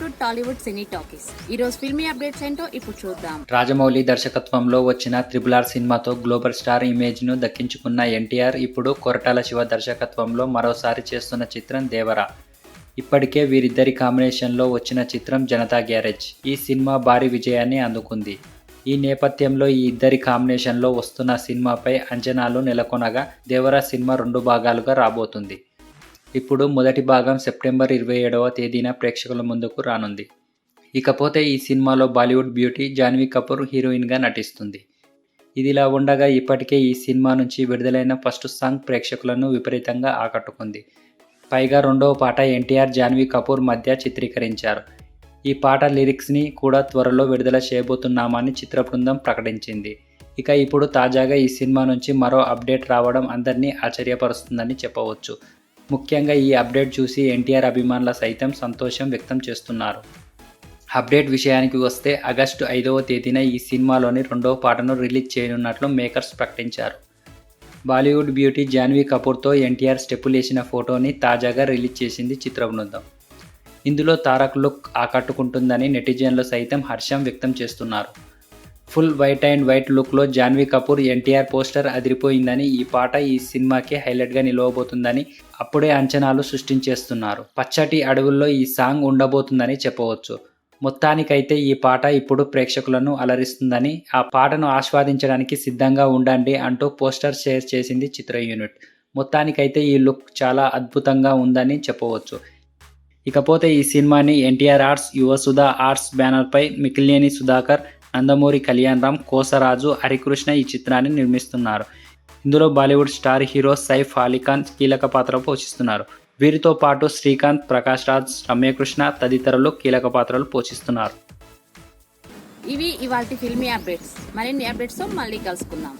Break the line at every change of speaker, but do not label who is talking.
To Tollywood cine talkies. ఈ రోజు filmy updates ఏంటో ఇప్పుడు చూద్దాం.
రాజమౌళి దర్శకత్వంలో వచ్చిన RRR సినిమాతో గ్లోబల్ స్టార్ ఇమేజ్ను దక్కించుకున్న ఎన్టీఆర్ ఇప్పుడు కొరటాల శివ దర్శకత్వంలో మరోసారి చేస్తున్న చిత్రం దేవర. ఇప్పటికే వీరిద్దరి కాంబినేషన్లో వచ్చిన చిత్రం జనతా గ్యారేజ్ ఈ సినిమా భారీ విజయాన్ని అందుకుంది. ఈ నేపథ్యంలో ఈ ఇద్దరి కాంబినేషన్లో వస్తున్న సినిమాపై అంచనాలు నెలకొనగా దేవర సినిమా 2 భాగాలుగా రాబోతుంది. ఇప్పుడు మొదటి భాగం సెప్టెంబర్ 27వ తేదీన ప్రేక్షకుల ముందుకు రానుంది. ఇకపోతే ఈ సినిమాలో బాలీవుడ్ బ్యూటీ జాన్వీ కపూర్ హీరోయిన్గా నటిస్తుంది. ఇదిలా ఉండగా ఇప్పటికే ఈ సినిమా నుంచి విడుదలైన ఫస్ట్ సాంగ్ ప్రేక్షకులను విపరీతంగా ఆకట్టుకుంది. పైగా రెండవ పాట ఎన్టీఆర్ జాన్వీ కపూర్ మధ్య చిత్రీకరించారు. ఈ పాట లిరిక్స్ని కూడా త్వరలో విడుదల చేయబోతున్నామని చిత్ర బృందం ప్రకటించింది. ఇక ఇప్పుడు తాజాగా ఈ సినిమా నుంచి మరో అప్డేట్ రావడం అందరినీ ఆశ్చర్యపరుస్తుందని చెప్పవచ్చు. ముఖ్యంగా ఈ అప్డేట్ చూసి ఎన్టీఆర్ అభిమానుల సైతం సంతోషం వ్యక్తం చేస్తున్నారు. అప్డేట్ విషయానికి వస్తే ఆగస్టు 5వ తేదీన ఈ సినిమాలోని 2వ పాటను రిలీజ్ చేయనున్నట్లు మేకర్స్ ప్రకటించారు. బాలీవుడ్ బ్యూటీ జాన్వీ కపూర్తో ఎన్టీఆర్ స్టెప్పులేసిన ఫోటోని తాజాగా రిలీజ్ చేసింది చిత్ర బృందం. ఇందులో తారక్ లుక్ ఆకట్టుకుంటుందని నెటిజన్లు సైతం హర్షం వ్యక్తం చేస్తున్నారు. ఫుల్ వైట్ అండ్ వైట్ లుక్లో జాన్వీ కపూర్ ఎన్టీఆర్ పోస్టర్ అదిరిపోయిందని, ఈ పాట ఈ సినిమాకి హైలైట్గా నిలవబోతుందని అప్పుడే అంచనాలు సృష్టించేస్తున్నారు. పచ్చటి అడవుల్లో ఈ సాంగ్ ఉండబోతుందని చెప్పవచ్చు. మొత్తానికైతే ఈ పాట ఇప్పుడు ప్రేక్షకులను అలరిస్తుందని, ఆ పాటను ఆస్వాదించడానికి సిద్ధంగా ఉండండి అంటూ పోస్టర్ షేర్ చేసింది చిత్ర యూనిట్. మొత్తానికైతే ఈ లుక్ చాలా అద్భుతంగా ఉందని చెప్పవచ్చు. ఇకపోతే ఈ సినిమాని ఎన్టీఆర్ ఆర్ట్స్, యువసుధ ఆర్ట్స్ బ్యానర్పై మిక్కిలినేని సుధాకర్, నందమూరి కళ్యాణరామ్, కోసరాజు, హరికృష్ణ ఈ చిత్రాన్ని నిర్మిస్తున్నారు. ఇందులో బాలీవుడ్ స్టార్ హీరో సైఫ్ అలీ ఖాన్ కీలక పాత్ర పోషిస్తున్నారు. వీరితో పాటు శ్రీకాంత్, ప్రకాష్ రాజ్, రమ్యకృష్ణ తదితరులు కీలక పాత్రలు పోషిస్తున్నారు.
ఇవి ఇవాల్టి ఫిల్మీ అప్డేట్స్. మరిన్ని అప్డేట్స్తో మళ్ళీ కలుసుకుందాం.